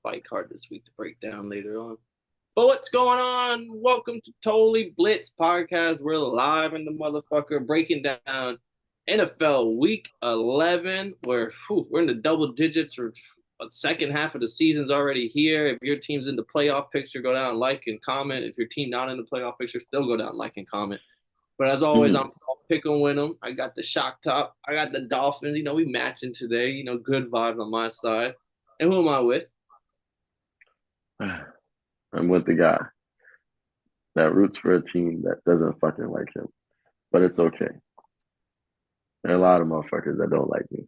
fight card this week to break down later on. But what's going on? Welcome to Totally Blitz Podcast. We're live in the motherfucker breaking down NFL Week 11. We're in the double digits. Or the second half of the season's already here. If your team's in the playoff picture, go down, like, and comment. If your team not in the playoff picture, still go down, like, and comment. But as always, I'm pick and win them. I got the Shock Top. I got the Dolphins. We matching today. Good vibes on my side. And who am I with? I'm with the guy that roots for a team that doesn't fucking like him. But it's okay. There are a lot of motherfuckers that don't like me.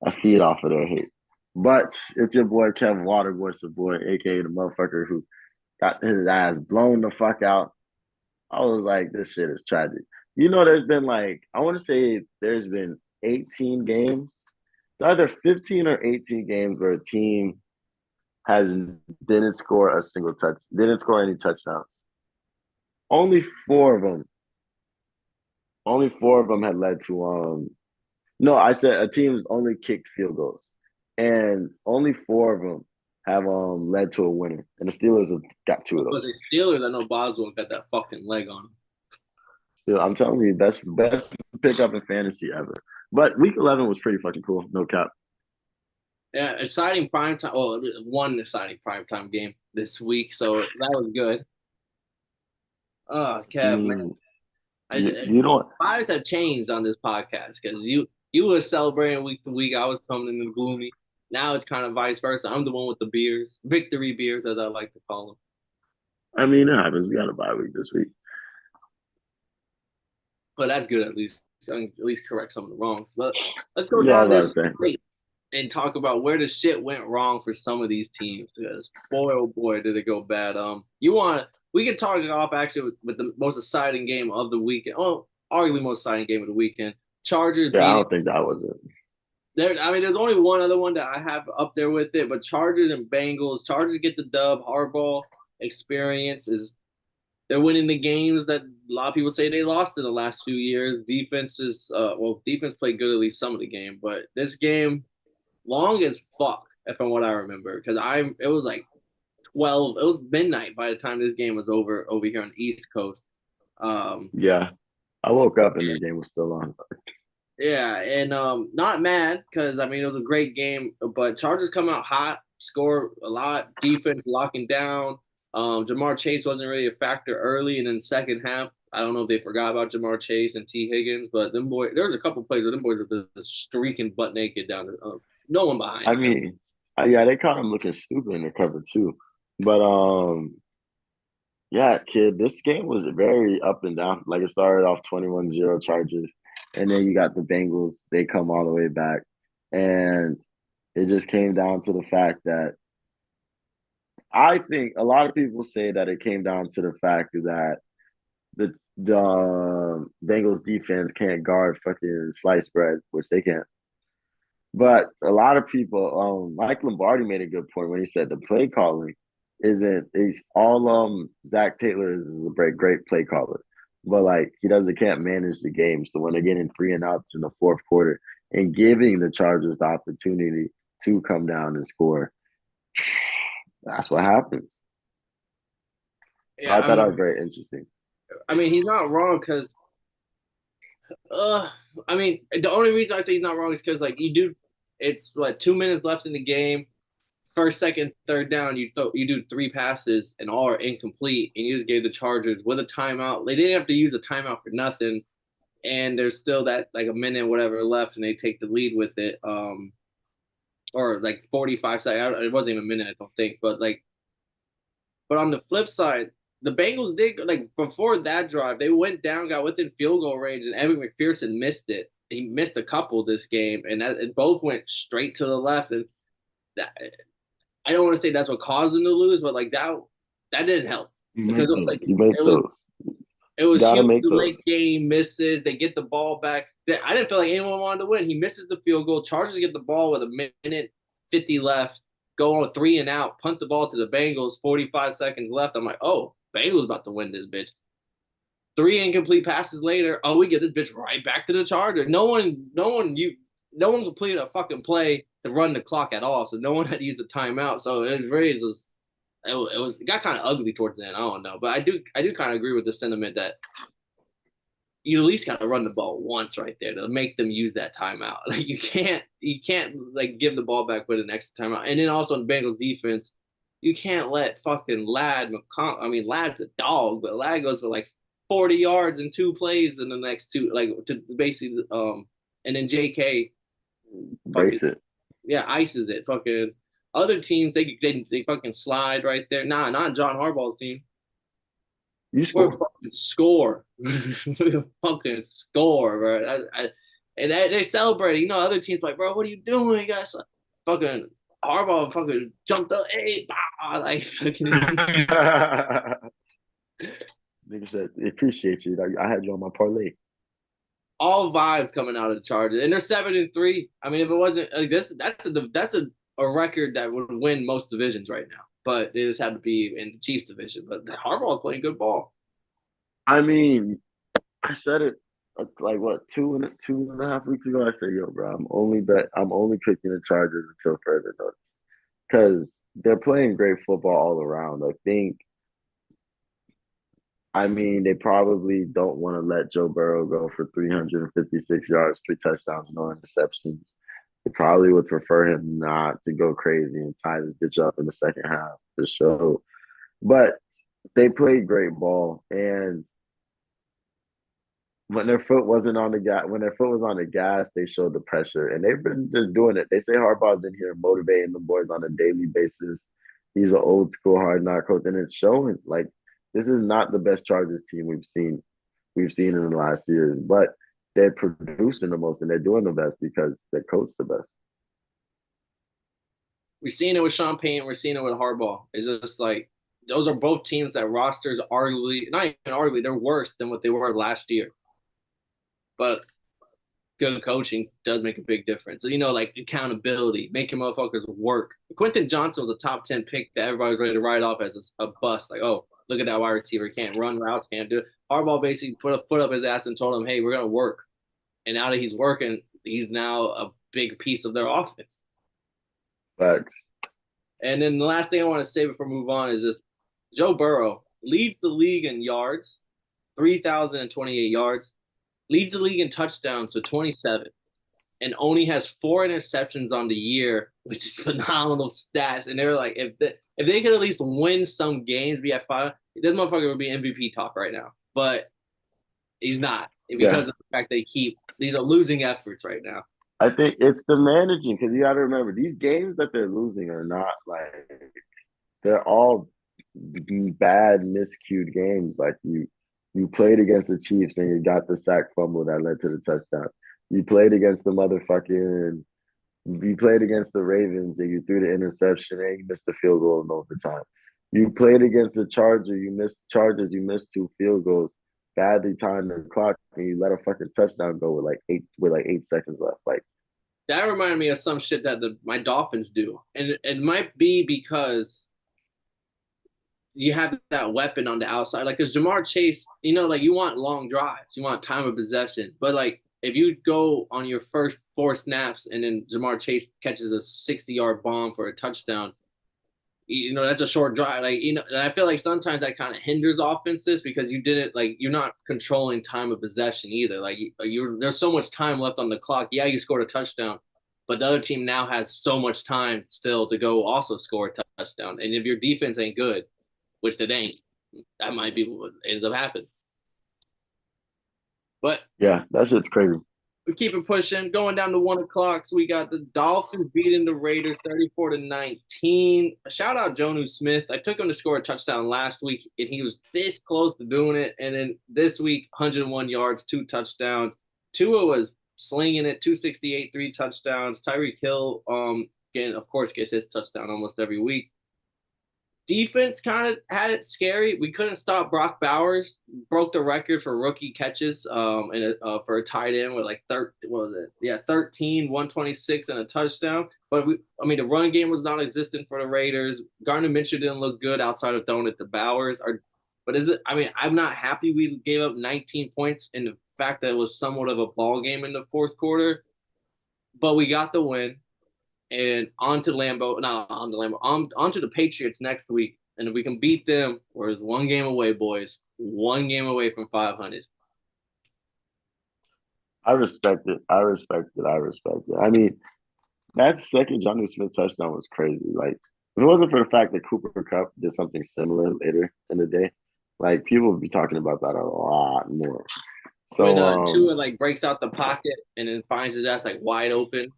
I feed off of their hate. But it's your boy Kevin Waterboy Boy, aka the motherfucker who got his ass blown the fuck out. I was like, this shit is tragic. There's been I want to say there's been 18 games. It's either 15 or 18 games where a team has didn't score a single didn't score any touchdowns. Only four of them. Only four of them had led to no, I said a team's only kicked field goals. And only four of them have led to a winner. And the Steelers have got two of those. Was it Steelers? I know Boswell got that fucking leg on him. Still, I'm telling you, best pickup in fantasy ever. But week 11 was pretty fucking cool. No cap. Yeah, exciting primetime. Well, one exciting primetime game this week, so that was good. Oh, Kev, man. You don't. Vibes have changed on this podcast because you were celebrating week to week. I was coming in the gloomy. Now it's kind of vice versa. I'm the one with the beers, victory beers, as I like to call them. I mean, it happens. We got a bye week this week. But that's good at least. So I can at least correct some of the wrongs. But let's go down this slate and talk about where the shit went wrong for some of these teams. Because boy, oh boy, did it go bad. We can talk it off actually with the most exciting game of the weekend. Oh, arguably most exciting game of the weekend. Chargers. Yeah, I don't think that was it. There's only one other one that I have up there with it, but Chargers and Bengals. Chargers get the dub. Harbaugh experience is they're winning the games that a lot of people say they lost in the last few years. Defense played good at least some of the game, but this game long as fuck, from what I remember, because it was like 12. It was midnight by the time this game was over here on the East Coast. Yeah, I woke up and the game was still on. Yeah, and not mad because it was a great game, but Chargers come out hot, score a lot, defense locking down. Ja'Marr Chase wasn't really a factor early, and then second half, I don't know if they forgot about Ja'Marr Chase and T. Higgins, but there was a couple plays where them boys were just streaking butt naked down there. No one behind. I mean, yeah, they caught him looking stupid in the cover too. But yeah, kid, this game was very up and down. Like it started off 21-0 Chargers, and then you got the Bengals. They come all the way back, and it just came down to the fact that I think a lot of people say that it came down to the fact that the Bengals defense can't guard fucking sliced bread, which they can't. But a lot of people, Mike Lombardi made a good point when he said the play calling isn't is all Zach Taylor is a great play caller. But he can't manage the game. So when they're getting 3-and-outs in the fourth quarter and giving the Chargers the opportunity to come down and score, that's what happens. Yeah, I thought that was very interesting. He's not wrong because the only reason I say he's not wrong is because it's 2 minutes left in the game. First, second, third down, you do three passes and all are incomplete, and you just gave the Chargers with a timeout. They didn't have to use a timeout for nothing, and there's still that a minute whatever left, and they take the lead with it. Or 45 seconds. It wasn't even a minute, I don't think. But on the flip side, the Bengals did before that drive, they went down, got within field goal range, and Evan McPherson missed it. He missed a couple this game, and it both went straight to the left. And I don't want to say that's what caused them to lose, but that didn't help because it was huge late game misses. They get the ball back. I didn't feel like anyone wanted to win. He misses the field goal. Chargers get the ball with a minute 50 left, go on 3-and-out, punt the ball to the Bengals, 45 seconds left. I'm like, oh, Bengals about to win this bitch. 3 incomplete passes later, we get this bitch right back to the Chargers. No one completed a fucking play to run the clock at all. So no one had used a timeout. So it got kind of ugly towards the end. I don't know, but I do kind of agree with the sentiment that you at least got to run the ball once right there to make them use that timeout. Like you can't like give the ball back with an extra timeout. And then also in Bengals defense, you can't let fucking Ladd McCon. I mean, Ladd's a dog, but Ladd goes for like 40 yards in 2 plays in the next two, like to basically and then J.K. fucking Breaks it. yeah ices it. Fucking other teams they fucking slide right there. Nah, not John Harbaugh's team. You We're score. fucking score. We fucking score, bro. And they celebrate. You know, other teams like, bro, what are you doing? You guys fucking Harbaugh fucking jumped up, hey, bah, like fucking Nigga said, appreciate you. Like, I had you on my parlay. all vibes coming out of the Chargers, and they're 7-3. I mean, if it wasn't like this, that's a record that would win most divisions right now. But they just had to be in the Chiefs division. But Harbaugh's playing good ball. I mean, I said it like what 2.5 weeks ago. I said, "Yo, bro, I'm only picking the Chargers until further notice because they're playing great football all around. I think. I mean, they probably don't want to let Joe Burrow go for 356 yards, 3 touchdowns, no interceptions. They probably would prefer him not to go crazy and tie this bitch up in the second half to show. But they played great ball, and when their foot wasn't on the gas, when their foot was on the gas, they showed the pressure, and they've been just doing it. They say Harbaugh's in here motivating the boys on a daily basis. He's an old school hard knock coach, and it's showing. Like this is not the best Chargers team we've seen in the last years, but they're producing the most and they're doing the best because they're coached the best. We've seen it with Sean Payton. We're seeing it with Harbaugh. It's just like those are both teams that rosters arguably, not even arguably, they're worse than what they were last year. But good coaching does make a big difference. So, like accountability, making motherfuckers work. Quentin Johnson was a top 10 pick that everybody was ready to write off as a bust. Like, oh, look at that wide receiver. Can't run routes, can't do it. Harbaugh basically put a foot up his ass and told him, hey, we're going to work. And now that he's working, he's now a big piece of their offense. But And then the last thing I want to say before we move on is just Joe Burrow leads the league in yards, 3,028 yards, leads the league in touchdowns with 27, and only has 4 interceptions on the year, which is phenomenal stats. And they're like, if they could at least win some games, be at 5, this motherfucker would be MVP talk right now. But he's not because of the fact they these are losing efforts right now. I think it's the managing because you got to remember these games that they're losing are not like they're all bad miscued games. Like you played against the Chiefs and you got the sack fumble that led to the touchdown. You played against the motherfucking. You played against the Ravens and you threw the interception and you missed the field goal in overtime. You played against the Chargers. You missed 2 field goals, badly timed the clock, and you let a fucking touchdown go with like 8 seconds left. Like That reminded me of some shit that my Dolphins do, and it might be because you have that weapon on the outside. Like, because Ja'Marr Chase, like you want long drives, you want time of possession. But like, if you go on your first 4 snaps and then Ja'Marr Chase catches a 60-yard bomb for a touchdown, that's a short drive. Like, and I feel like sometimes that kind of hinders offenses because you're not controlling time of possession either. Like, there's so much time left on the clock. Yeah, you scored a touchdown, but the other team now has so much time still to go also score a touchdown. And if your defense ain't good, which it ain't, that might be what ends up happening. But yeah, that shit's crazy. we keep it pushing. Going down to 1 o'clock. So we got the Dolphins beating the Raiders 34-19. Shout out Jonnu Smith. I took him to score a touchdown last week, and he was this close to doing it. And then this week, 101 yards, 2 touchdowns. Tua was slinging it, 268, 3 touchdowns. Tyreek Hill, gets his touchdown almost every week. Defense kind of had it scary. We couldn't stop Brock Bowers. Broke the record for rookie catches for a tight end with like 13, 126 and a touchdown. But the run game was non-existent for the Raiders. Gardner Minshew didn't look good outside of throwing it to Bowers. I'm not happy we gave up 19 points in the fact that it was somewhat of a ball game in the fourth quarter. But we got the win. and onto Lambeau, not onto Lambeau, onto the Patriots next week. And if we can beat them, we're just one game away, boys. One game away from 500. I respect it. I respect it. I respect it. I mean, that second Jonnu Smith touchdown was crazy. Like, if it wasn't for the fact that Cooper Kupp did something similar later in the day, like people would be talking about that a lot more. When So, Tua like breaks out the pocket and then finds his ass like wide open,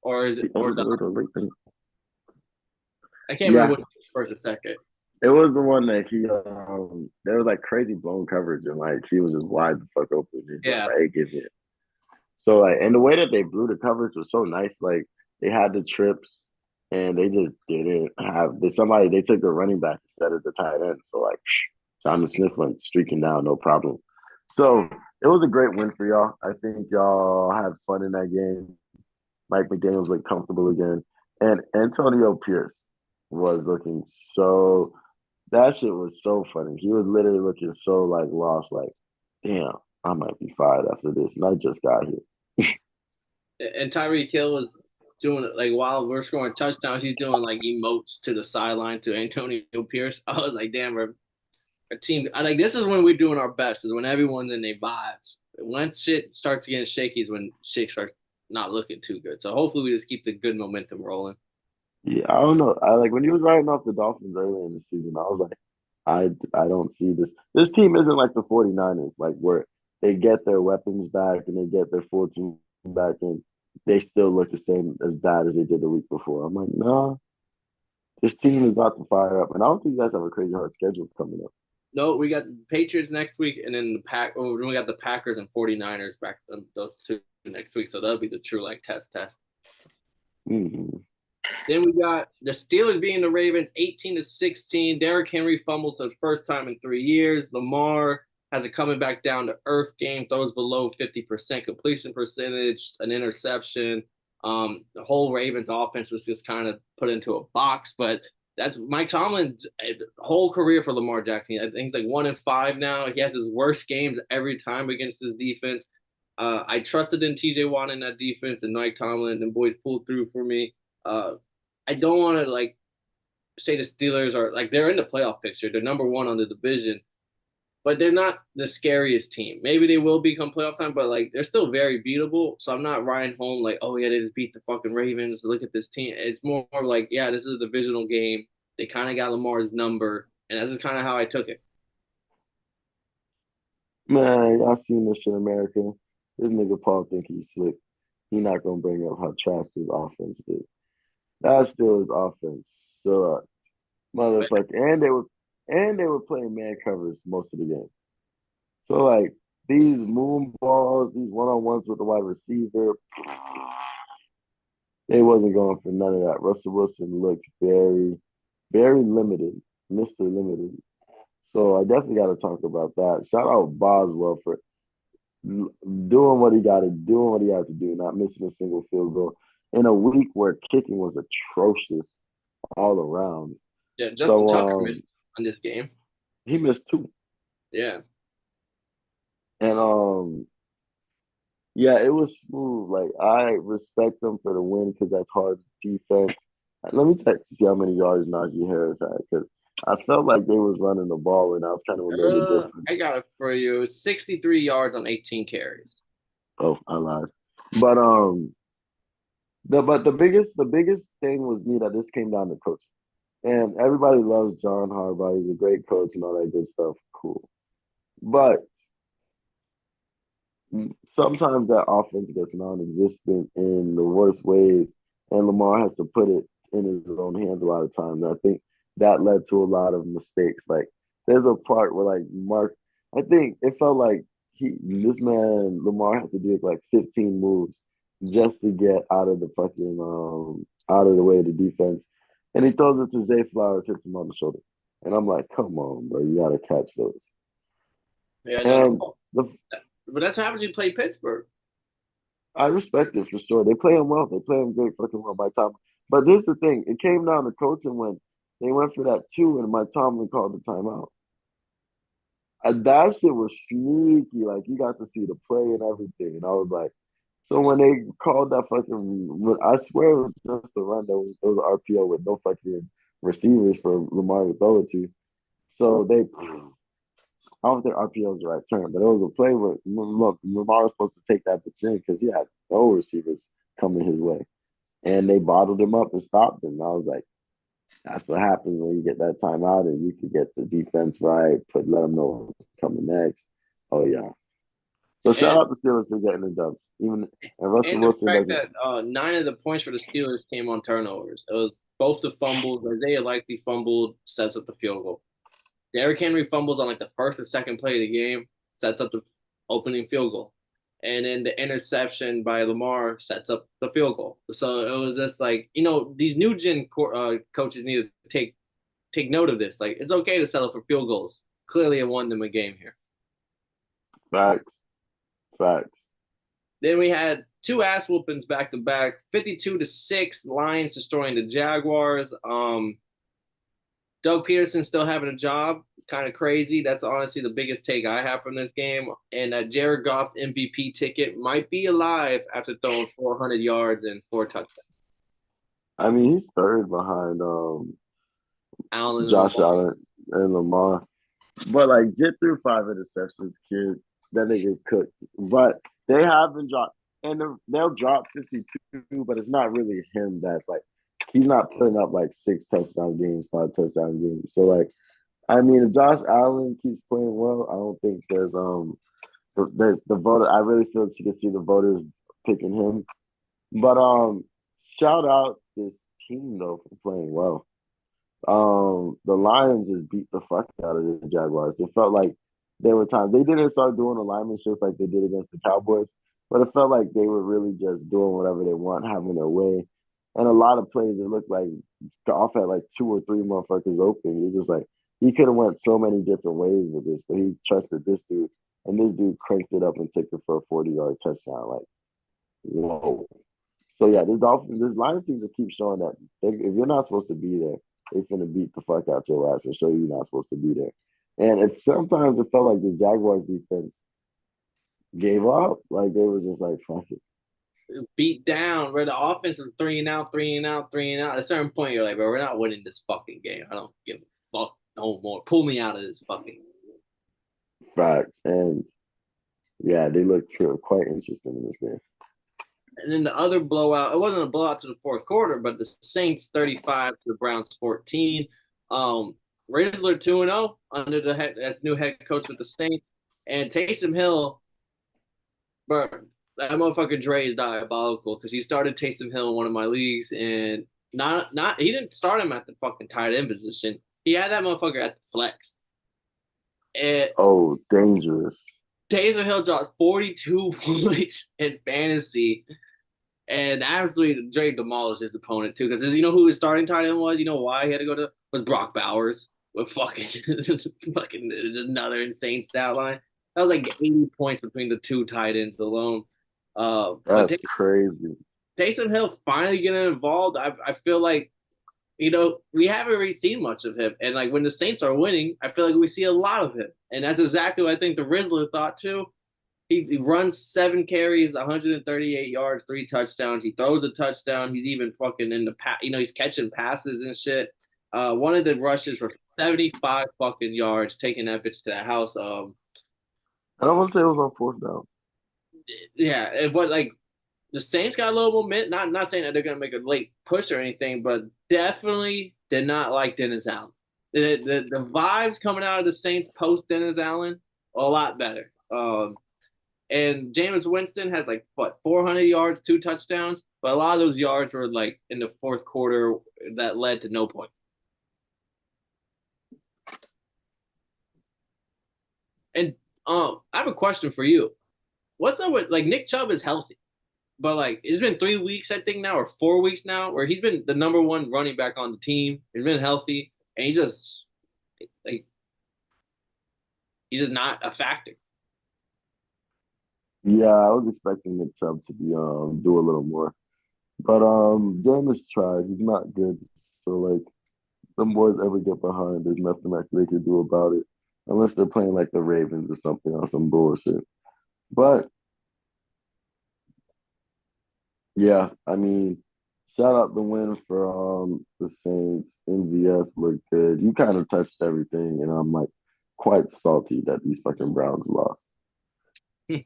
or is it or the I can't remember yeah, which was first or second. it was the one that there was like crazy blown coverage and like he was just wide the fuck open. He's just Yeah, like, hey, give me it. So like, and the way that they blew the coverage was so nice. Like they had the trips, and they just didn't have somebody. They took the running back instead of the tight end. So like, Jonnu Smith went streaking down, no problem. So it was a great win for y'all. I think y'all had fun in that game. Mike McDaniels looked comfortable again, and Antonio Pierce was looking so. That shit was so funny. He was literally looking so like lost, like, damn, I might be fired after this, and I just got here. and Tyreek Hill was doing it like while we're scoring touchdowns, he's doing like emotes to the sideline to Antonio Pierce. I was like, damn, we're a team. I like this is when we're doing our best. Is when everyone's in their vibes. Once shit starts getting shaky, is when shit starts not looking too good. So hopefully we just keep the good momentum rolling. Yeah, I don't know. I like when he was writing off the Dolphins early in the season, I was like, I don't see this. This team isn't like the 49ers, like where they get their weapons back and they get their full team back and they still look the same as bad as they did the week before. I'm like, nah, this team is about to fire up. And I don't think you guys have a crazy hard schedule coming up. No, we got Patriots next week, and then the Pack. Oh, then we got the Packers and 49ers back. Those two next week, so that'll be the true like test. Mm-hmm. Then we got the Steelers being the Ravens, 18-16. Derrick Henry fumbles for the first time in 3 years. Lamar has a coming back down to earth game, throws below 50% completion percentage, an interception. The whole Ravens offense was just kind of put into a box, but that's Mike Tomlin's whole career for Lamar Jackson. I think he's like 1-5 now. He has his worst games every time against his defense. I trusted in TJ Watt in that defense, and Mike Tomlin and boys pulled through for me. Uh, I don't want to like say the Steelers are like they're in the playoff picture. They're number one on the division, but they're not the scariest team. Maybe they will become playoff time, but like they're still very beatable. So I'm not riding home like, oh yeah, they just beat the fucking Ravens. Look at this team. It's more like, yeah, this is a divisional game. They kind of got Lamar's number, and that's just kind of how I took it. Man, y'all seen this shit in America. This nigga Paul think he's slick. He not gonna bring up how trash his offense is. That's still his offense. So motherfucker. And they were playing man covers most of the game. So like these moon balls, these one-on-ones with the wide receiver, they wasn't going for none of that. Russell Wilson looked very, very limited, Mr. Limited. So I definitely got to talk about that. Shout out Boswell for doing what he got to, doing what he had to do, not missing a single field goal in a week where kicking was atrocious all around. Yeah, Justin So Tucker missed on this game. he missed two. Yeah. And yeah, it was smooth. Like I respect them for the win because that's hard defense. Let me check to see how many yards Najee Harris had because I felt like they was running the ball and I was kind of a little bit different. I got it for you. 63 yards on 18 carries. Oh, I lied. But the biggest thing was me that this came down to coaching. And everybody loves John Harbaugh. He's a great coach and all that good stuff. Cool. But sometimes that offense gets non-existent in the worst ways, and Lamar has to put it in his own hands a lot of times. And I think that led to a lot of mistakes. Like there's a part where like Mark, I think it felt like this man Lamar had to do like 15 moves just to get out of the fucking out of the way of the defense, and he throws it to Zay Flowers, hits him on the shoulder, and I'm like, come on, bro, you gotta catch those. Yeah, And no. the But that's how happens you play Pittsburgh. I respect it for sure. They play him well. They play him great fucking well. Mike Tomlin. But this is the thing. It came down to coaching when they went for that two, and Mike Tomlin called the timeout. That shit was sneaky. Like you got to see the play and everything, and I was like, So when they called that I swear it was just a run that was RPO with no fucking receivers for Lamar to throw it to. So I don't think RPO is the right term, but it was a play where look, Lamar was supposed to take that bitch in because he had no receivers coming his way, and they bottled him up and stopped him. And I was like, that's what happens when you get that timeout and you can get the defense right, let them know what's coming next. Oh yeah. So shout And out the Steelers for getting the dub. Even and Russell and the Wilson fact doesn't. that 9 of the points for the Steelers came on turnovers. It was both the fumbles. Isaiah Likely fumbled, sets up the field goal. Derrick Henry fumbles on like the first or second play of the game, sets up the opening field goal. And then the interception by Lamar sets up the field goal. So it was just like, these new gen coaches need to take note of this. Like, it's okay to settle for field goals. Clearly, it won them a game here. Facts. Facts. Then we had two ass whoopings back to back, 52-6, Lions destroying the Jaguars. Doug Peterson still having a job. Kind of crazy. That's honestly the biggest take I have from this game. And Jared Goff's MVP ticket might be alive after throwing 400 yards and 4 touchdowns. I mean, he's third behind Allen and Josh Lamar. Allen and Lamar. But like Jit threw 5 interceptions, kid. That nigga's cooked. But they have been dropped, and they'll drop 52, but it's not really him that's like he's not putting up like 6 touchdown games, 5 touchdown games. So like I mean if Josh Allen keeps playing well, I don't think there's the voter I really feel you can see the voters picking him. But shout out this team though for playing well. The Lions just beat the fuck out of the Jaguars. It felt like there were times they didn't start doing alignment shifts like they did against the Cowboys, but it felt like they were really just doing whatever they want, having their way. And a lot of plays, it looked like Goff had like 2 or 3 motherfuckers open. You're just like, he could have went so many different ways with this, but he trusted this dude, and this dude cranked it up and took it for a 40-yard touchdown. Like, whoa. So yeah, this Lions team just keeps showing that if you're not supposed to be there, they finna beat the fuck out your ass and show you you're not supposed to be there. And if sometimes it felt like the Jaguars defense gave up, like they was just like fuck it. Beat down where the offense was 3 and out, 3 and out, 3 and out. At a certain point, you're like, bro, we're not winning this fucking game. I don't give a fuck no more. Pull me out of this fucking. Facts. And yeah, they look quite interesting in this game. And then the other blowout, it wasn't a blowout to the fourth quarter, but the Saints 35 to the Browns 14. Rizzler 2-0 under as new head coach with the Saints. And Taysom Hill, bro, that motherfucker Dre is diabolical because he started Taysom Hill in one of my leagues and not he didn't start him at the fucking tight end position. He had that motherfucker at the flex. And Oh, dangerous. Taysom Hill drops 42 points in fantasy and absolutely Dre demolished his opponent too. Because you know who his starting tight end was? You know why he had to go to was Brock Bowers with fucking another insane stat line. That was like 80 points between the two tight ends alone. But That's crazy. Taysom Hill finally getting involved. I feel like we haven't really seen much of him, and like when the Saints are winning, I feel like we see a lot of him, and that's exactly what I think the Rizzler thought too. He runs 7 carries, 138 yards, 3 touchdowns. He throws a touchdown. He's even fucking in the he's catching passes and shit. One of the rushes for 75 fucking yards, taking that bitch to the house. I don't want to say it was on fourth down. Yeah, it was like the Saints got a little momentum. Not saying that they're gonna make a late push or anything, but definitely did not like Dennis Allen. The vibes coming out of the Saints post Dennis Allen a lot better. And Jameis Winston has like 400 yards, 2 touchdowns, but a lot of those yards were like in the fourth quarter that led to no points. And I have a question for you. What's up with like Nick Chubb is healthy, but like it's been 3 weeks I think now or 4 weeks now where he's been the number one running back on the team. He's been healthy, and like he's just not a factor. Yeah, I was expecting Nick Chubb to be do a little more. But Jameis tried. He's not good. So like them boys ever get behind, there's nothing like they can do about it. Unless they're playing like the Ravens or something on some bullshit. But Yeah, I mean, shout out the win for the Saints. MVS looked good. You kind of touched everything, and I'm like quite salty that these fucking Browns lost on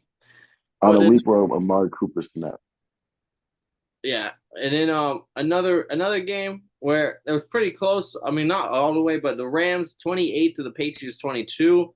Well, a then, week where Amari Cooper snapped. yeah, and then another game where it was pretty close. I mean, not all the way, but the Rams 28 to the Patriots 22.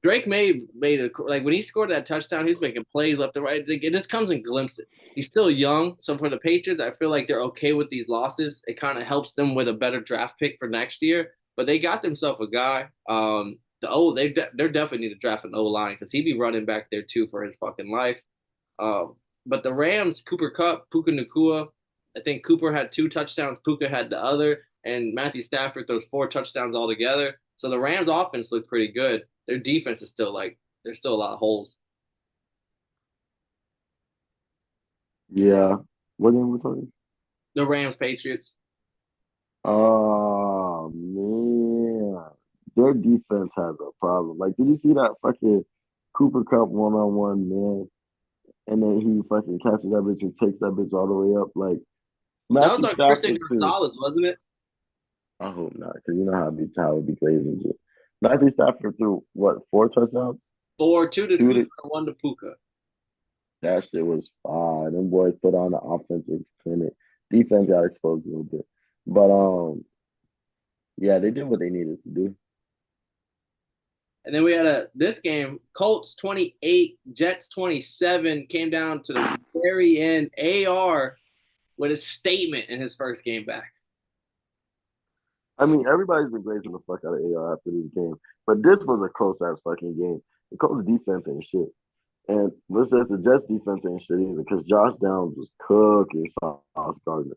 Drake made a like when he scored that touchdown, he was making plays left and right. Like, it just comes in glimpses. He's still young, so for the Patriots, I feel like they're okay with these losses. It kind of helps them with a better draft pick for next year. But they got themselves a guy. They're definitely need to draft an O line because he'd be running back there too for his fucking life. But the Rams, Cooper Kupp, Puka Nacua, I think Cooper had 2 touchdowns, Puka had the other, and Matthew Stafford throws 4 touchdowns altogether. So the Rams offense looked pretty good. Their defense is still like there's still a lot of holes. Yeah, what game we talking? The Rams Patriots. Oh man, their defense has a problem. Like, did you see that fucking Cooper Cup one-on-one man? And then he fucking catches that bitch and takes that bitch all the way up. Like That was Matthew on Christian Stafford too. Gonzalez, wasn't it? I hope not, because you know how it be glazing shit. Matthew Stafford threw what 4 touchdowns? 4-2 to Two Cooper, to 1 to Puka. that shit was fine. Them boys put on the offensive clinic. Defense got exposed a little bit, but yeah, they did what they needed to do. And then we had this game, Colts 28, Jets 27, came down to the very end. AR with a statement in his first game back. I mean, everybody's been glazing the fuck out of AR after this game, but this was a close ass fucking game. The Colts defense ain't shit. And let's say the Jets defense ain't shit either because Josh Downs was cooking Sauce Gardner.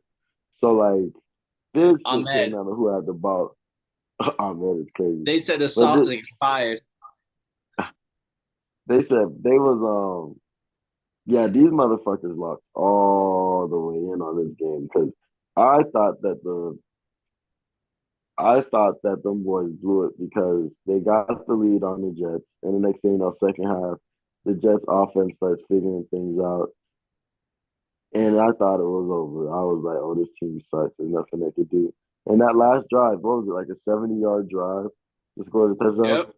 So like this shit came Ahmed. down to who had the ball. Oh man, it's crazy. They said the But sauce is expired. they said they was yeah, these motherfuckers locked all the way in on this game because I thought that the I thought that them boys blew it because they got the lead on the Jets, and the next thing you know, second half, the Jets offense starts figuring things out. And I thought it was over. I was like, oh, this team sucks. There's nothing they could do. And that last drive, what was it, like a 70-yard drive to score the touchdown? Yep.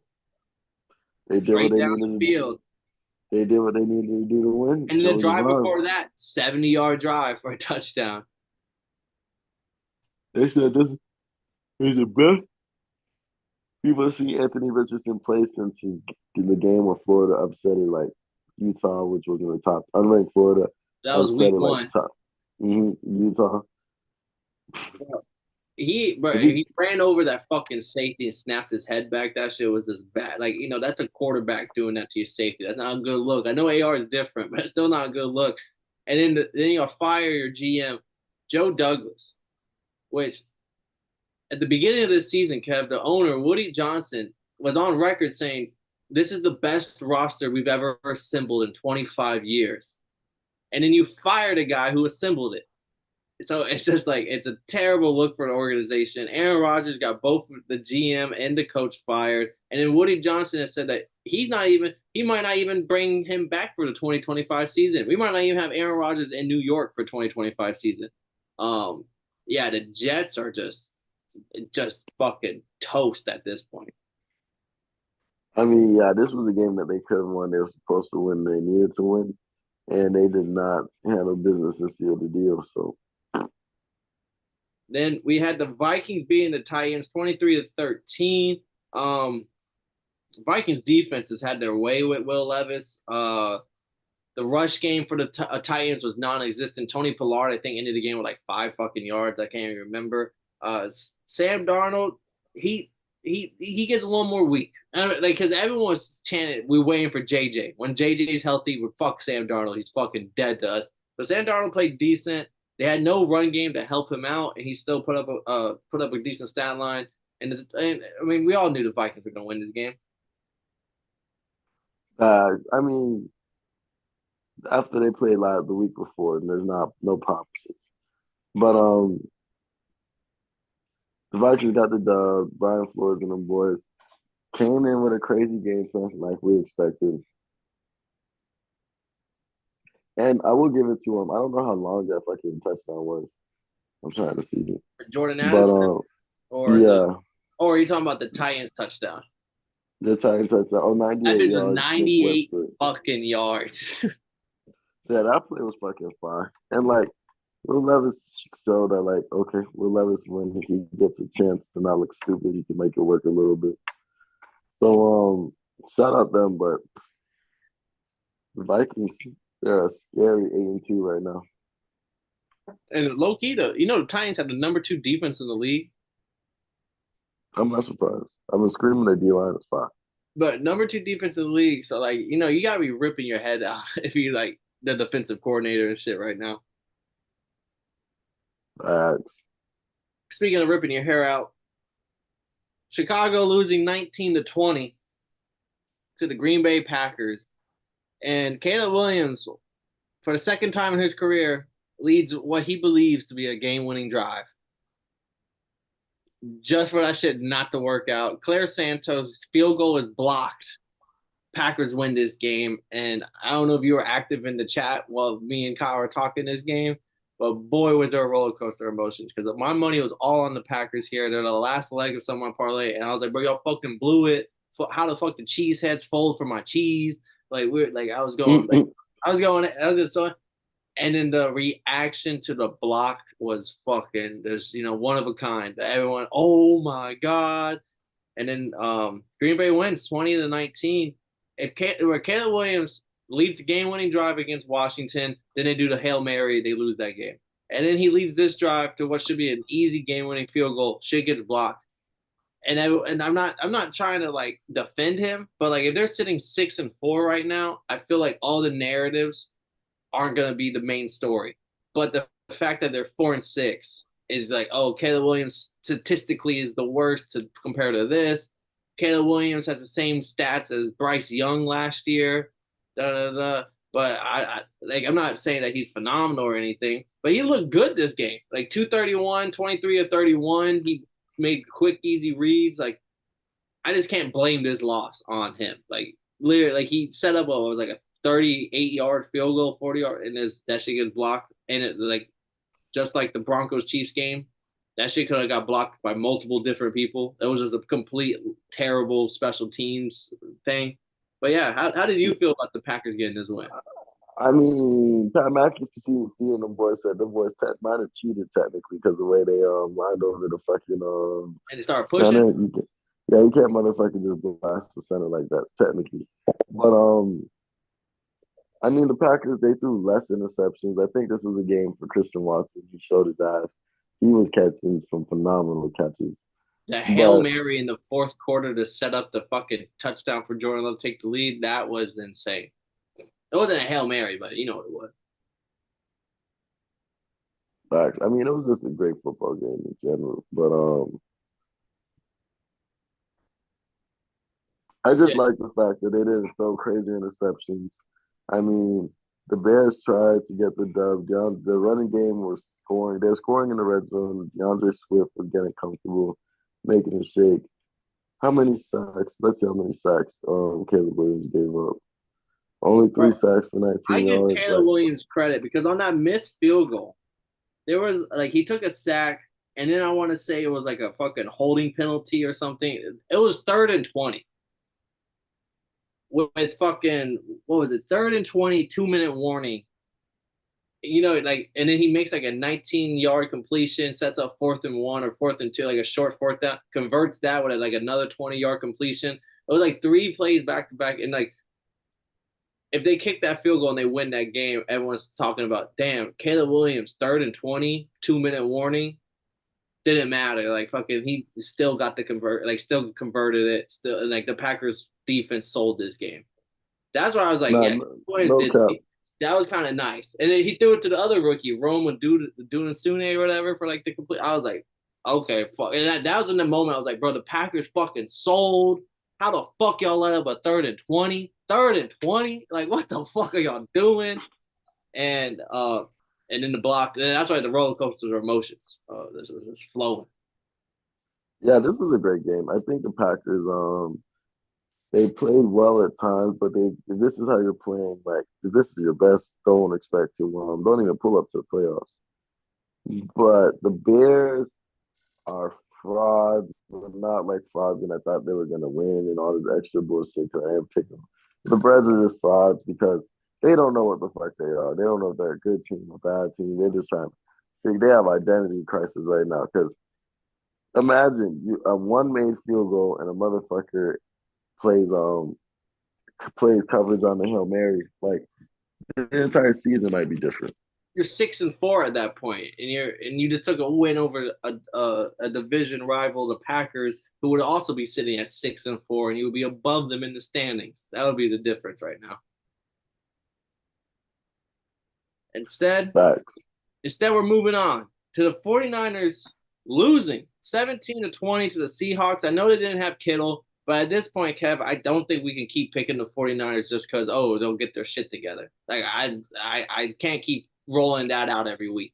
They did what Straight they down needed the to do. field. They did what they needed to do to win. And the Show drive LeBron. before that, 70-yard drive for a touchdown. They said this is the best people have seen Anthony Richardson play since his in the game where Florida upset it like Utah, which was in the top unranked Florida, That was upset week it like one. top Utah. Bro, If he, he ran over that fucking safety and snapped his head back. That shit was just bad. Like, that's a quarterback doing that to your safety. That's not a good look. I know AR is different, but it's still not a good look. And then you fire your GM, Joe Douglas, which at the beginning of this season, Kev, the owner, Woody Johnson, was on record saying, this is the best roster we've ever assembled in 25 years. And then you fired a guy who assembled it. So it's just like it's a terrible look for an organization. Aaron Rodgers got both the GM and the coach fired, and then Woody Johnson has said that he might not even bring him back for the 2025 season. We might not even have Aaron Rodgers in New York for 2025 season. Um, yeah, the Jets are just fucking toast at this point. I mean, yeah, this was a game that they could have won. They were supposed to win. They needed to win, and they did not handle business and seal the deal. So Then we had the Vikings beating the Titans 23-13. Vikings defense has had their way with Will Levis. The rush game for the Titans was non-existent. Tony Pollard, I think, ended the game with like 5 fucking yards. I can't even remember. Sam Darnold, he gets a little more weak. Because everyone was chanting, we're waiting for JJ. When JJ's healthy, we fuck Sam Darnold. He's fucking dead to us. But Sam Darnold played decent. They had no run game to help him out, and he still put up a decent stat line. And I mean, we all knew the Vikings were going to win this game. I mean, after they played live the week before, and there's not no promises. But the Vikings got the dub. Brian Flores and them boys came in with a crazy game plan like we expected. And I will give it to him. I don't know how long that fucking touchdown was. I'm trying to see. Jordan But Addison or the yeah, or are you talking about the Titans touchdown? the Titans touchdown. Oh, That 98 bitch was yards against 98 Westbrook. fucking yards. Yeah, that play was fucking fire. And like Will Levis showed that like, okay, Will Levis when he gets a chance to not look stupid, he can make it work a little bit. So shout out them, but the Vikings, they're a scary 8-2 right now. And low key, the Titans have the number 2 defense in the league, I'm not surprised. I've been screaming at D line is fine. but number 2 defense in the league. So like, you gotta be ripping your head out if you like the defensive coordinator and shit right now. Facts. Speaking of ripping your hair out, Chicago losing 19-20 to the Green Bay Packers, and Caleb Williams, for the second time in his career, leads what he believes to be a game-winning drive. Just for that shit not to work out. Claire Santos' field goal is blocked. Packers win this game. And I don't know if you were active in the chat while me and Kyle were talking this game, but boy, was there a roller coaster of emotions because my money was all on the Packers here. They're the last leg of some of my parlay. And I was like, bro, y'all fucking blew it. How the fuck the cheese heads fold for my cheese? Like, we're like, I was going, so and then the reaction to the block was fucking there's one of a kind. Everyone, oh my god. And then Green Bay wins 20-19. If Caleb Williams leads a game-winning drive against Washington, then they do the Hail Mary, they lose that game. And then he leads this drive to what should be an easy game-winning field goal. Shit gets blocked. And I'm not trying to like defend him, but like if they're sitting 6-4 right now, I feel like all the narratives aren't going to be the main story. But the fact that they're 4-6 is like, oh, Caleb Williams statistically is the worst to compare to this. Caleb Williams has the same stats as Bryce Young last year. Da, da, da. But I'm not saying that he's phenomenal or anything, but he looked good this game. Like 231, 23 of 31. He made quick, easy reads. Like, I just can't blame this loss on him. Like, literally, like he set up what was like a 38-yard field goal, 40-yard, and that shit gets blocked. And it like just like the Broncos Chiefs game, that shit could have got blocked by multiple different people. It was just a complete terrible special teams thing. But yeah, how did you feel about the Packers getting this win? I mean, Pat McAfee and the boys said the boys might have cheated technically because the way they lined over the fucking And they started center. pushing. Yeah, you can't motherfucking just blast the center like that technically. But I mean, the Packers, they threw less interceptions. I think this was a game for Christian Watson. He showed his ass. He was catching some phenomenal catches. The Hail But Mary in the fourth quarter to set up the fucking touchdown for Jordan Love to take the lead, that was insane. It wasn't a Hail Mary, but you know what it was. I mean, it was just a great football game in general. But I just Yeah. like the fact that they didn't throw crazy interceptions. I mean, the Bears tried to get the dub. The running game was scoring. They were scoring in the red zone. DeAndre Swift was getting comfortable, making a shake. How many sacks? Let's see how many sacks Caleb Williams gave up. Only three Bro, sacks for I 19 give yards. Caleb Like, Williams credit because on that missed field goal, there was like he took a sack, and then I want to say it was like a fucking holding penalty or something. It was 3rd and 20 with fucking what was it? 3rd and 20, 2-minute warning. Like, and then he makes like a 19-yard completion, sets up 4th and 1 or 4th and 2, like a short fourth down, converts that with like another 20-yard completion. It was like 3 plays back to back, and like if they kick that field goal and they win that game, everyone's talking about, damn, Caleb Williams, 3rd and 20, 2-minute warning. Didn't matter. Like fucking he still got the still converted it. Still like the Packers defense sold this game. That's why I was like, nah, yeah, no cap. that was kind of nice. And then he threw it to the other rookie, Rome Dunasune or whatever for like the complete. I was like, okay, fuck. And that was in the moment I was like, bro, the Packers fucking sold. How the fuck y'all let up a 3rd and 20? 3rd and 20? Like, what the fuck are y'all doing? And and then the block. And that's why the roller coaster of emotions. This was just flowing. Yeah, this was a great game. I think the Packers they played well at times, but they if this is how you're playing, like if this is your best, don't expect to don't even pull up to the playoffs. But the Bears are frauds, but not like frauds, and I thought they were gonna win and all this extra bullshit because I am picking them. The Bears are just frauds because they don't know what the fuck they are. They don't know if they're a good team or a bad team. They're just trying to think they have identity crisis right now. Because imagine you a one made field goal and a motherfucker plays plays coverage on the Hail Mary. Like the entire season might be different. You're 6-4 at that point, and you just took a win over a division rival, the Packers, who would also be sitting at 6-4, and you would be above them in the standings. That would be the difference right now. Instead, Facts. instead we're moving on to the 49ers losing 17-20 to the Seahawks. I know they didn't have Kittle, but at this point, Kev, I don't think we can keep picking the 49ers just because, oh, they'll get their shit together. Like I can't keep rolling that out every week.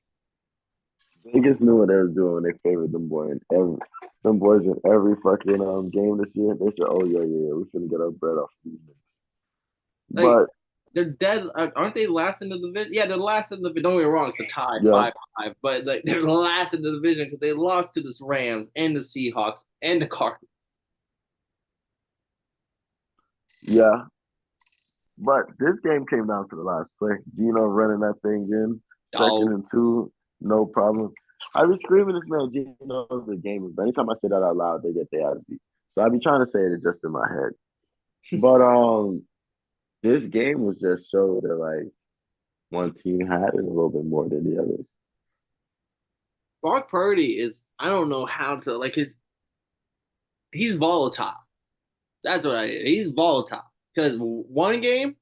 Vegas knew what they were doing when they favored them boys in every fucking game this year. They said, "Oh yeah, we finna get our bread off these niggas." Like But they're dead. Aren't they last in the division? Yeah, they're last in the division. Don't get me wrong, it's a tie, yeah, 5-5. But like they're last in the division because they lost to the Rams and the Seahawks and the Cardinals. yeah. But this game came down to the last play. Gino running that thing in, second Oh, and two, no problem. I be screaming this man Gino's a gamer, but anytime I say that out loud, they get their ass beat. So I be trying to say it just in my head. But this game was just showed that like one team had it a little bit more than the others. Brock Purdy is. I don't know how to like his. He's volatile. That's what he's volatile because one game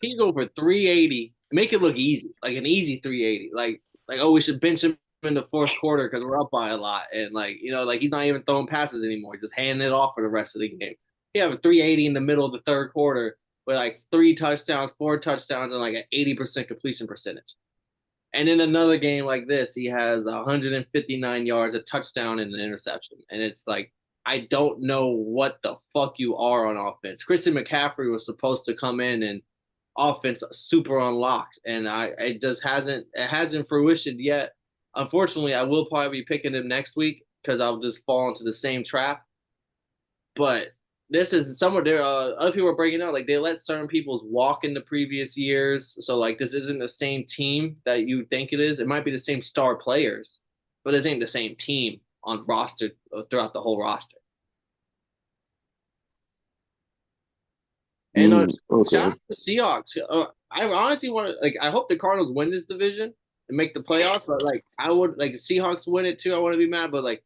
he go for 380, make it look easy, like an easy 380, like oh we should bench him in the fourth quarter because we're up by a lot, and like like he's not even throwing passes anymore. He's just handing it off for the rest of the game. He have a 380 in the middle of the third quarter with like 3 touchdowns, 4 touchdowns, and like an 80% completion percentage. And in another game like this, he has 159 yards, a touchdown, and an interception. And it's like, I don't know what the fuck you are on offense. Christian McCaffrey was supposed to come in and offense super unlocked, and it hasn't fruitioned yet. Unfortunately, I will probably be picking him next week because I'll just fall into the same trap. But this is somewhere there. Other people are breaking out like they let certain people's walk in the previous years, so like this isn't the same team that you think it is. It might be the same star players, but this ain't the same team on roster throughout the whole roster. And shout Okay. out to the Seahawks. I honestly want to like. I hope the Cardinals win this division and make the playoffs. But like, I would like the Seahawks win it too. I want to be mad, but like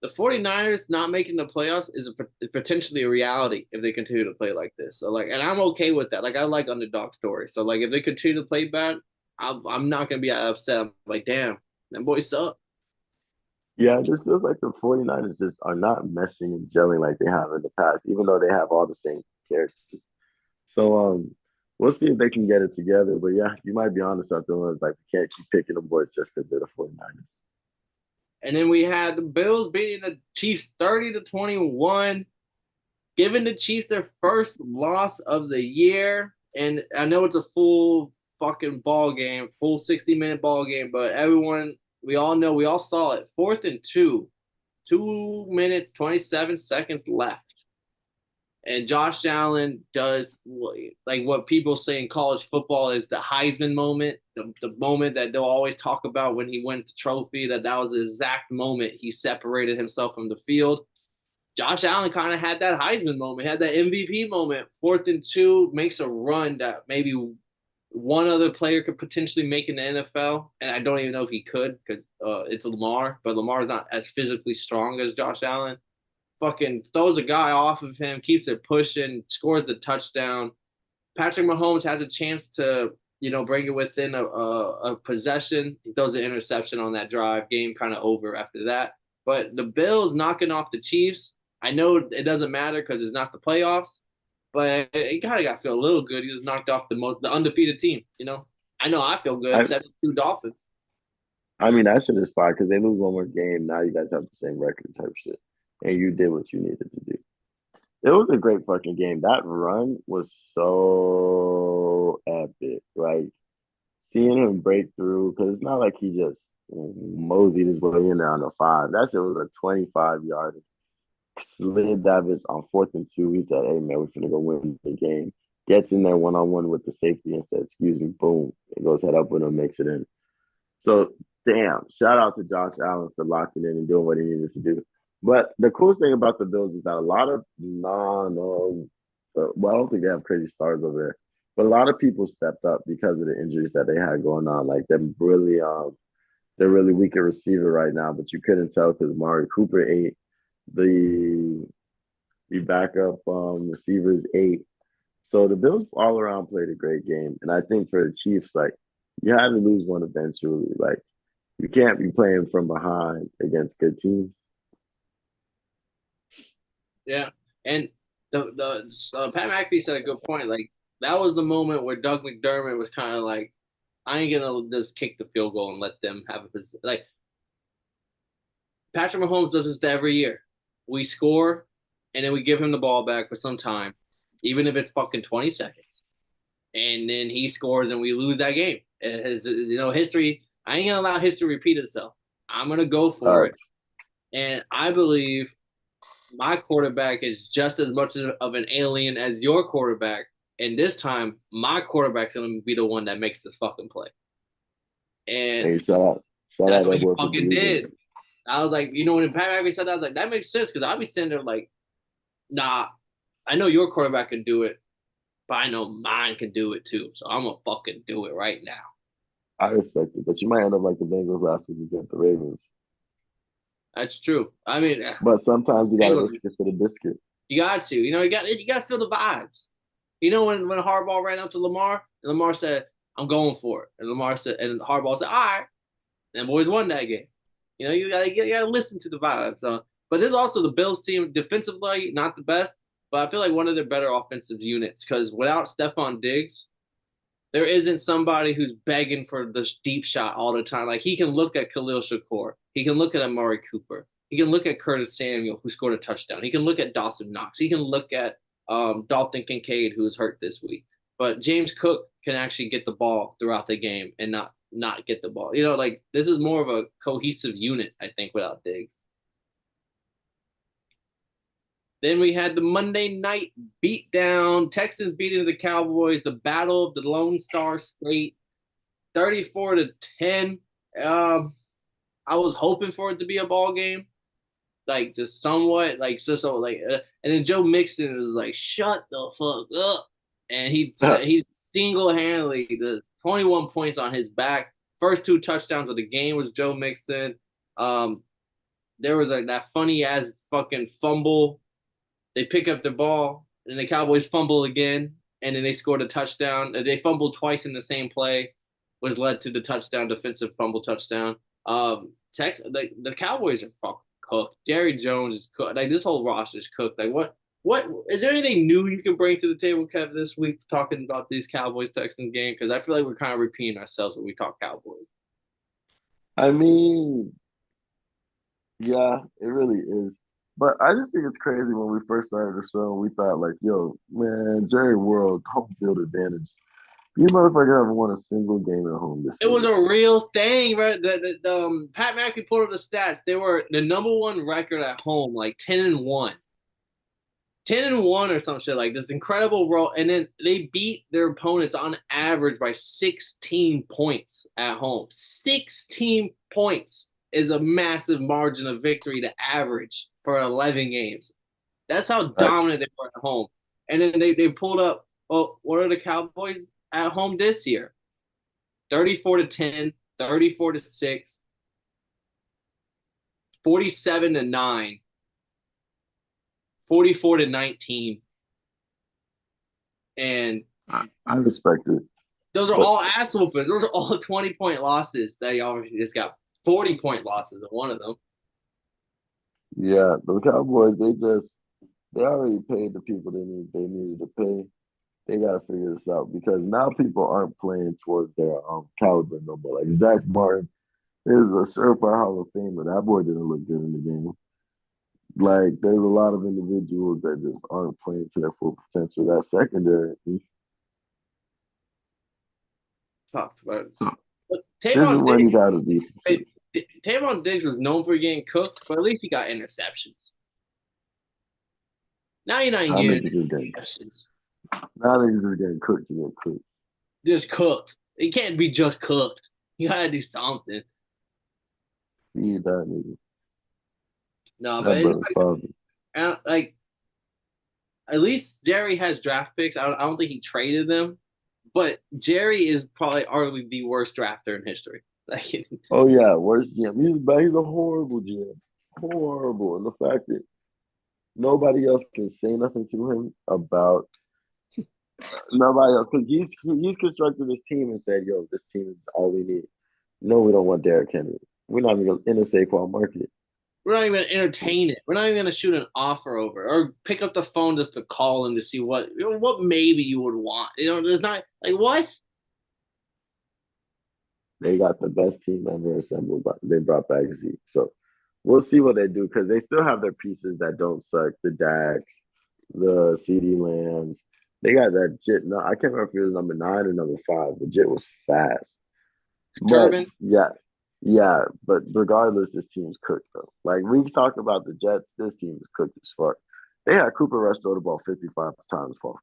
the 49ers not making the playoffs is potentially a reality if they continue to play like this. So like, and I'm okay with that. Like, I like underdog stories. So like, if they continue to play bad, I'm not gonna be upset. I'm like, damn, them boys suck. Yeah, it just feels like the 49ers just are not meshing and gelling like they have in the past, even though they have all the same characters. So we'll see if they can get it together. But yeah, you might be honest out there. Like we can't keep picking them boys just because they're the 49ers. And then we had the Bills beating the Chiefs 30-21, giving the Chiefs their first loss of the year. And I know it's a full fucking ball game, full 60-minute ball game, but everyone, we all know, we all saw it. 4th and 2, 2 minutes, 27 seconds left. And Josh Allen does like what people say in college football is the Heisman moment, the moment that they'll always talk about when he wins the trophy, that was the exact moment he separated himself from the field. Josh Allen kind of had that Heisman moment, had that MVP moment. 4th and 2, makes a run that maybe one other player could potentially make in the NFL, and I don't even know if he could because it's Lamar, but Lamar is not as physically strong as Josh Allen. Fucking throws a guy off of him, keeps it pushing, scores the touchdown. Patrick Mahomes has a chance to, bring it within a possession. He throws an interception on that drive. Game kind of over after that. But the Bills knocking off the Chiefs. I know it doesn't matter because it's not the playoffs, but it kind of got to feel a little good. He was knocked off the undefeated team. I know I feel good. I 72 Dolphins. I mean that shit is fine because they lose one more game. Now you guys have the same record type shit, and you did what you needed to do. It was a great fucking game. That run was so epic. Like seeing him break through, because it's not like he just moseyed his way in there on the five. That shit was a 25-yard slid that bitch on 4th and 2. He said, "Hey man, we're finna go win the game." Gets in there one on one with the safety and says, "Excuse me," boom. It goes head up with him, makes it in. So damn, shout out to Josh Allen for locking in and doing what he needed to do. But the coolest thing about the Bills is that a lot of well, I don't think they have crazy stars over there, but a lot of people stepped up because of the injuries that they had going on. Like they're really weak at receiver right now, but you couldn't tell because Mari Cooper ate the the backup receivers ate. So the Bills all around played a great game, and I think for the Chiefs, like you had to lose one eventually. Like you can't be playing from behind against good teams. Yeah, and the Pat McAfee said a good point. Like that was the moment where Doug McDermott was kind of like, I ain't gonna just kick the field goal and let them have it. Like Patrick Mahomes does this every year. We score, and then we give him the ball back for some time, even if it's fucking 20 seconds, and then he scores and we lose that game. History. I ain't gonna allow history to repeat itself. I'm gonna go for it, and I believe my quarterback is just as much of an alien as your quarterback. And this time, my quarterback's going to be the one that makes this fucking play. And Hey, shout out that's what that he boy for fucking believing. did. I was like, when Pat McAfee said that, I was like, that makes sense because I'll be sitting there like, nah, I know your quarterback can do it, but I know mine can do it too. So I'm going to fucking do it right now. I respect it, but you might end up like the Bengals last week against the Ravens. That's true. I mean, But sometimes you got to Bengals, risk it for the biscuit. you got to. You got to feel the vibes. When Harbaugh ran up to Lamar, and Lamar said, "I'm going for it," and Lamar said, and Harbaugh said, "All right," and boys won that game. You gotta listen to the vibes. But there's also the Bills team defensively, not the best, but I feel like one of their better offensive units because without Stephon Diggs, there isn't somebody who's begging for the deep shot all the time. Like he can look at Khalil Shakur, he can look at Amari Cooper, he can look at Curtis Samuel, who scored a touchdown. He can look at Dawson Knox. He can look at Dalton Kincaid, who was hurt this week. But James Cook can actually get the ball throughout the game and not get the ball. Like this is more of a cohesive unit, I think, without Diggs. Then we had the Monday night beatdown. Texans beating the Cowboys, the battle of the Lone Star State, 34-10. Um, I was hoping for it to be a ball game, like just somewhat, like so like, and then Joe Mixon was like, "Shut the fuck up," and he single handedly the 21 points on his back. First two touchdowns of the game was Joe Mixon. Um, there was like that funny ass fucking fumble. They pick up the ball and the Cowboys fumble again, and then they scored a touchdown. They fumbled twice in the same play, was led to the touchdown, defensive fumble touchdown. The Cowboys are fucking cooked. Jerry Jones is cooked. Like this whole roster is cooked. Like what is there anything new you can bring to the table, Kev, this week talking about these Cowboys Texans game? Because I feel like we're kind of repeating ourselves when we talk Cowboys. I mean, yeah, it really is. But I just think it's crazy when we first started the show, we thought like, yo, man, Jerry World, home field advantage. You motherfucker haven't won a single game at home this It was season. a real thing, right? Pat McAfee pulled up the stats. They were the number one record at home, like 10-1. 10-1 or some shit like this incredible role, and then they beat their opponents on average by 16 points at home. 16 points is a massive margin of victory to average for 11 games. That's how Facts. dominant they were at home. And then they pulled up, well, what are the Cowboys at home this year? 34-10, 34-6, 47-9, 44-19. And I respect it. those are But all ass whoopers. Those are all 20-point losses. They obviously just got 40-point losses in one of them. yeah, the Cowboys, they already paid the people they needed to pay. They gotta figure this out because now people aren't playing towards their caliber no more. Like Zach Martin is a surefire Hall of Famer. That boy didn't look good in the game. Like, there's a lot of individuals that just aren't playing to their full potential. That secondary. Tough, So but this is Tavon when you Diggs, got to do some shit. Tavon Diggs was known for getting cooked, but at least he got interceptions. Now you're not Now getting niggas just getting, interceptions. now niggas just getting cooked to get cooked. Just cooked. It can't be just cooked. You gotta do something. Feed that nigga. No, but That brother starving. like at least Jerry has draft picks. I don't think he traded them, but Jerry is probably arguably the worst drafter in history. Like, Oh yeah, worst GM. He's a horrible GM. Horrible. And the fact that nobody else can say nothing to him about nobody else because he's constructed this team and said, "Yo, this team is all we need." No, we don't want Derrick Henry. We're not even going to in the Saquon market. we're not even entertain it. We're not even gonna shoot an offer over or pick up the phone just to call him to see what maybe you would want. There's not like what. They got the best team ever assembled, but they brought back Zeke. So we'll see what they do because they still have their pieces that don't suck. The Dax, the CD Lambs. They got that Jit. No, I can't remember if it was number 9 or number 5. The Jit was fast. But Turbin. yeah, yeah. But regardless, this team's cooked though. Like we talk about the Jets, this team is cooked as fuck. They had Cooper Rush throw the ball 55 times for.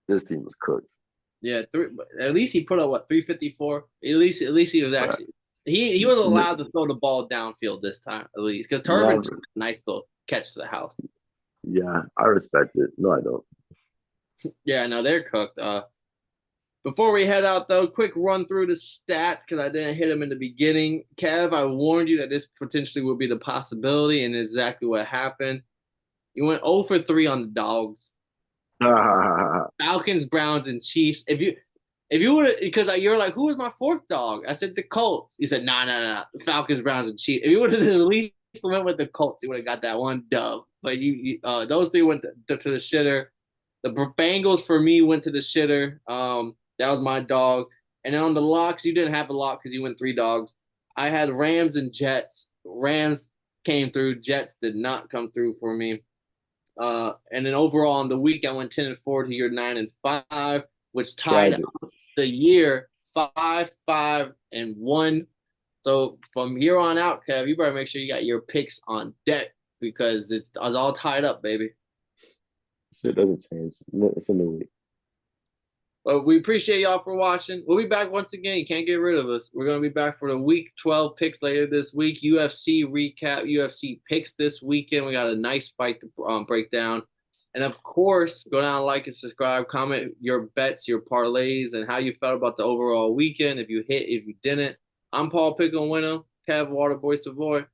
This team is cooked. Yeah, at least he put up what 354. At least he was But actually he was allowed to throw the ball downfield this time at least because Turbin took never. a nice little catch to the house. Yeah, I respect it. No, I don't. Yeah, no, they're cooked. Before we head out though, quick run through the stats because I didn't hit them in the beginning. Kev, I warned you that this potentially would be the possibility, and exactly what happened. You went 0 for 3 on the dogs. Falcons, Browns, and Chiefs. If you would have, because you're like, who was my fourth dog? I said the Colts. You said, nah. The Falcons, Browns, and Chiefs. If you would have at least went with the Colts, you would have got that one dub. But those three went to the shitter. The Bengals for me went to the shitter. That was my dog. And then on the locks, you didn't have a lock because you went 3 dogs. I had Rams and Jets. Rams came through. Jets did not come through for me. And then overall on the week, I went 10-4 to your 9-5, which tied Tragic. the year 5-5-1. So from here on out, Kev, you better make sure you got your picks on deck because it's all tied up, baby. Shit doesn't change. It's a new week. But we appreciate y'all for watching. We'll be back once again. You can't get rid of us. We're going to be back for the week 12 picks later this week. UFC recap, UFC picks this weekend. We got a nice fight to break down. And of course, go down, like and subscribe, comment your bets, your parlays, and how you felt about the overall weekend. If you hit, if you didn't. I'm Paul Pickle Winner, Kev Waterboy Savoy.